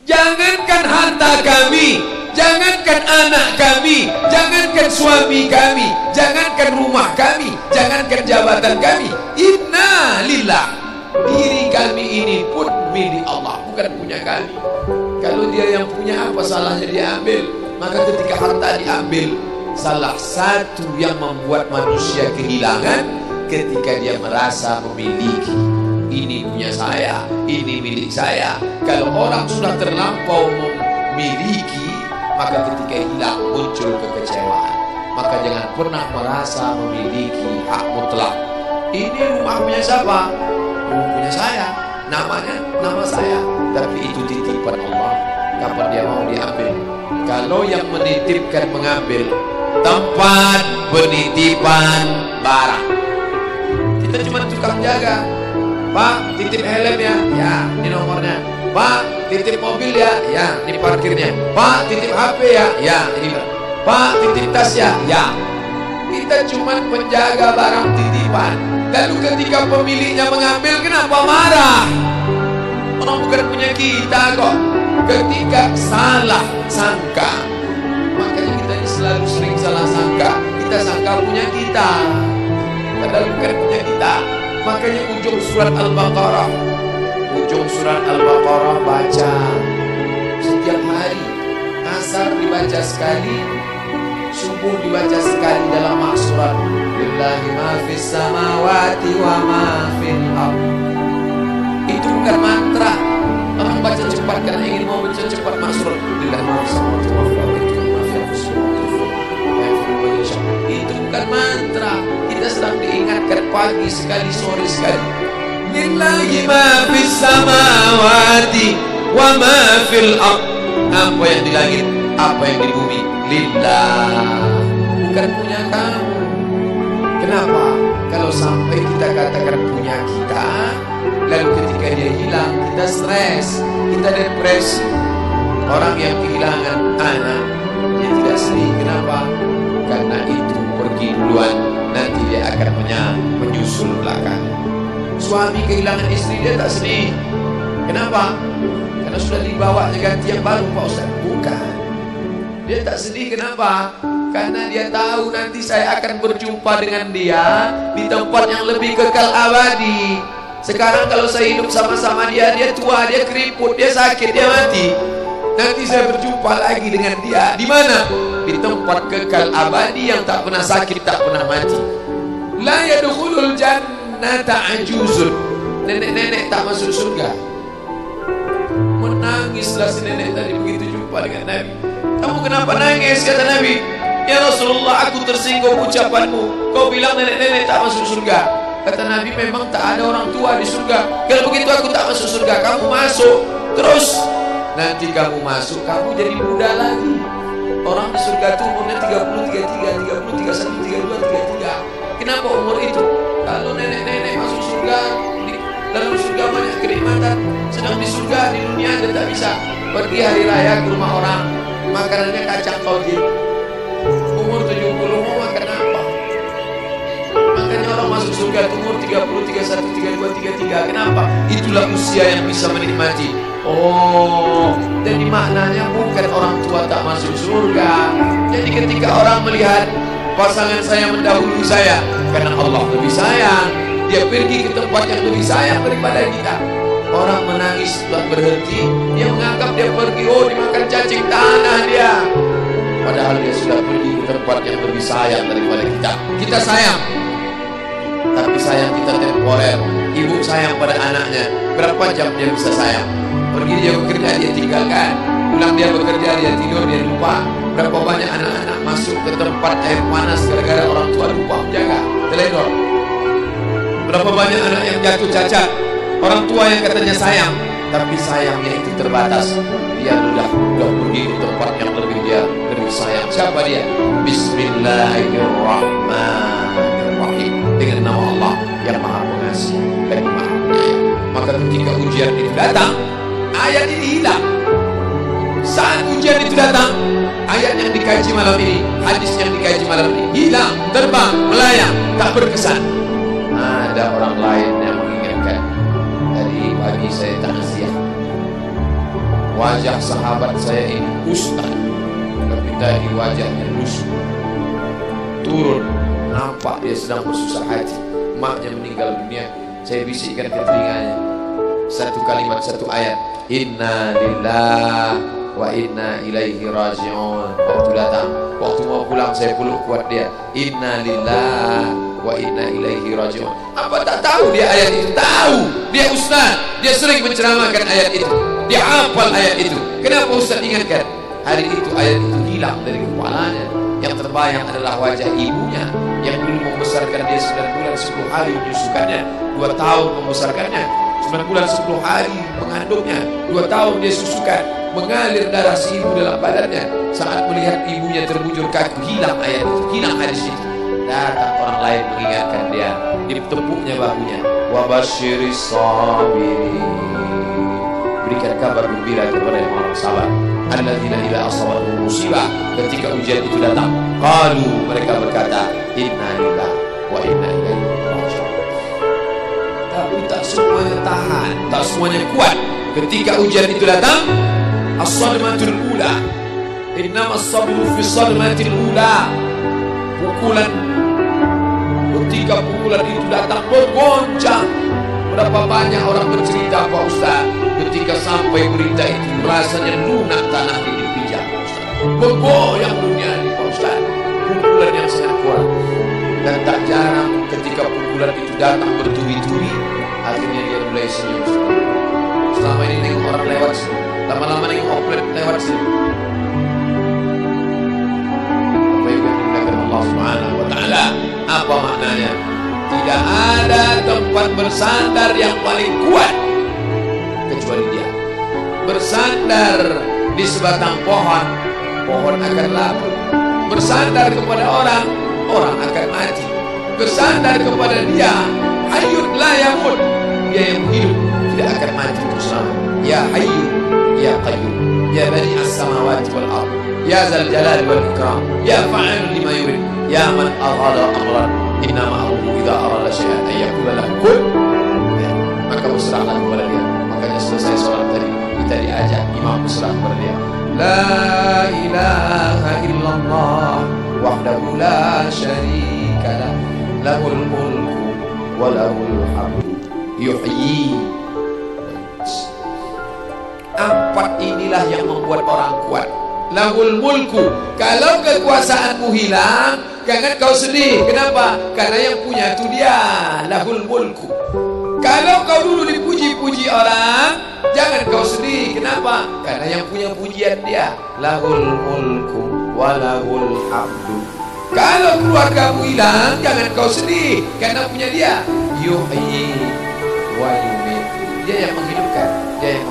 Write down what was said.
Jangankan harta kami, jangankan anak kami, jangankan suami kami, jangankan rumah kami, jangankan jabatan kami. Inna lillah, diri kami ini pun milik Allah, bukan punya kami. Kalau dia yang punya, apa salahnya dia ambil? Maka ketika harta diambil, salah satu yang membuat manusia kehilangan ketika dia merasa memiliki. Ini punya saya, ini milik saya. Kalau orang sudah terlampau memiliki, maka ketika hilang muncul kekecewaan. Maka jangan pernah merasa memiliki hak mutlak. Ini rumah punya siapa? Rumah punya saya, namanya nama saya. Tapi itu titipan Allah, kapan dia mau diambil. Kalau yang menitipkan mengambil, tempat penitipan barang, kita cuma tukang jaga. Pak, titip helm ya? Ya, ini nomornya. Pak, titip mobil ya? Ya, ini parkirnya. Pak, titip HP ya? Ya, ini. Pak, titip tas ya? Ya. Kita cuma penjaga barang titipan. Lalu ketika pemiliknya mengambil, kenapa marah? Orang bukan punya kita kok. Ketika salah sangka, makanya kita ini selalu sering salah sangka. Kita sangka punya kita, padahal bukan punya kita. Makanya ujung surat Al-Baqarah, baca setiap hari. Asar dibaca sekali, subuh dibaca sekali dalam maksurat. Lillahi ma fis samawati wa ma fil ardh. Itu bukan mantra. Orang baca cepat karena ingin mau baca cepat maksurat. Lillahi ma fis samawati wa fil ardh. Itu bukan mantra. Kita sedang diingatkan pagi sekali, sore sekali. Lillahi ma fis samawati wa ma fil ardh. Apa yang di langit, apa yang di bumi, lillah, bukan punya kamu. Kenapa? Kalau sampai kita katakan punya kita, lalu ketika dia hilang, kita stres, kita depresi. Orang yang kehilangan anak, dia tidak sedih. Kenapa? Karena itu pergi duluan, nanti dia akan menyusul belakang. Suami kehilangan istri, dia tak sedih. Kenapa? Karena sudah dibawa ganti yang baru, Pak Ustaz. Bukan. Dia tak sedih, kenapa? Karena dia tahu nanti saya akan berjumpa dengan dia di tempat yang lebih kekal abadi. Sekarang kalau saya hidup sama-sama dia, dia tua, dia keriput, dia sakit, dia mati. Nanti saya berjumpa lagi dengan dia. Di mana? Di tempat kekal abadi yang tak pernah sakit, tak pernah mati. La yadkhulul jannata ajuzun. Nenek-nenek tak masuk surga. Menangislah si nenek tadi begitu jumpa dengan Nabi. Kamu kenapa nangis? Kata Nabi. Ya Rasulullah, aku tersinggung ucapanmu. Kau bilang nenek-nenek tak masuk surga. Kata Nabi, memang tak ada orang tua di surga. Kalau begitu aku tak masuk surga. Kamu masuk. Terus nanti kamu masuk, kamu jadi muda lagi. Orang di surga itu umurnya 30, 33, 30, 31, 32, 33. Kenapa umur itu? Kalau nenek-nenek masuk surga, dalam surga banyak kenikmatan. Sedang di surga, di dunia dia tak bisa. Pergi hari raya ke rumah orang, makanannya kacang kojil. Umur 70 mau makan apa? Makanya orang masuk surga umur 30, 31, 32, 33. Kenapa? Itulah usia yang bisa menikmati. Oh, jadi maknanya bukan orang tua tak masuk surga. Jadi ketika orang melihat pasangan saya mendahului saya, karena Allah lebih sayang, dia pergi ke tempat yang lebih sayang daripada kita. Orang menangis setelah berhenti, dia menganggap dia pergi, oh dimakan cacing tanah dia. Padahal dia sudah pergi ke tempat yang lebih sayang daripada kita. Kita sayang, tapi sayang kita temporer. Ibu sayang pada anaknya, berapa jam dia bisa sayang? Pergi dia bekerja, dia tinggalkan. Pulang dia bekerja, dia tidur, dia lupa. Berapa banyak anak-anak masuk ke tempat air panas gara-gara orang tua lupa menjaga, teledor. Berapa banyak anak yang jatuh cacat, orang tua yang katanya sayang, tapi sayangnya itu terbatas. Dia sudah pergi ke tempat yang lebih sayang. Siapa dia? Bismillahirrahmanirrahim. Dengan nama Allah yang Maha Pengasih dan Maha Penyayang. Maka ketika ujian itu datang, ayat ini hilang. Saat ujian itu datang, ayat yang dikaji malam ini, hadis yang dikaji malam ini hilang, terbang, melayang, tak berkesan. Ada orang lain yang mengingatkan. Tadi pagi saya takziah, wajah sahabat saya ini ustaz, tapi tadi wajahnya lusuh. Turun, nampak dia sedang bersusah hati, maknya meninggal dunia. Saya bisikkan ke telinganya satu kalimat, satu ayat, inna lillahi wa inna ilaihi raji'un. Waktu datang, waktu mau pulang saya peluk kuat dia, inna lillahi wa inna ilaihi raji'un. Apa tak tahu dia ayat itu? Tahu, dia ustaz, dia sering menceramahkan ayat itu, dia hafal ayat itu. Kenapa ustaz ingatkan? Hari itu ayat itu hilang dari kepalanya. Yang terbayang adalah wajah ibunya yang dulu membesarkan dia 9 bulan 10 hari, menyusukannya 2 tahun, membesarkannya 9 bulan 10 hari, mengandungnya 2 tahun, dia susukan, mengalir darah si ibu dalam badannya. Saat melihat ibunya terbujur kaku, hilang ayat itu, hilang hadis itu. Datang orang lain mengingatkan dia, ditepuknya bahunya, wabasyiris sabirin, berikan kabar gembira kepada yang orang sabar, alladzina idza asabatuhum musibah, ketika ujian itu datang, qalu, mereka berkata, inna lillahi wa inna ilaihi raji'un. Tapi tak semuanya tahan, tak semuanya kuat. Ketika ujian itu datang, as-sadmatul ula, innamas sabru fi sadmatil ula, pukulan. Ketika pukulan itu datang, bergoncang. Berapa banyak orang bercerita, Pak Ustaz, ketika sampai berita itu rasanya lunak tanah di dipijak, Pak Ustaz. Bergoyang dunia ini, Pak Ustaz. Pukulan yang sangat kuat. Dan tak jarang ketika pukulan itu datang bertubi-tubi, akhirnya dia mulai senyum. Selama ini nengok orang lewat sini, lama-lama nengok oplet lewat sini. Apa yang dimuliakan Allah Subhanahu wa Ta'ala? Apa maknanya? Tidak ada tempat bersandar yang paling kuat kecuali dia. Bersandar di sebatang pohon, pohon akan labu. Bersandar kepada orang, orang akan mati. Bersandar kepada dia, hayyun la yamut, dia yang hidup tidak akan mati terus selama. Ya hayyu ya qayyum ya bani as-samawati wal ard ya zal jalali wal ikram ya fa'ilun lima yurid ya man aghada amran innama amruhu idza arada syai'an ay yaqula lahu kun. Maka berserahlah kepada dia. Makanya selesai sholat tadi kita diajak imam berserah kepada dia. La ilaha illallah wahdahu la syarika lah, lahul mulku wa lahul hamdu yuhyi. Empat inilah yang membuat orang kuat. Lahul mulku, kalau kekuasaanmu hilang, jangan kau sedih. Kenapa? Karena yang punya itu dia. Lahul mulku. Kalau kau dulu dipuji-puji orang, jangan kau sedih. Kenapa? Karena yang punya pujian dia. Lahul mulku wa lahul hamdu. Kalau keluargamu hilang, jangan kau sedih, karena punya dia. Yuhyi wa yumiit. Dia yang menghidupkan, dia yang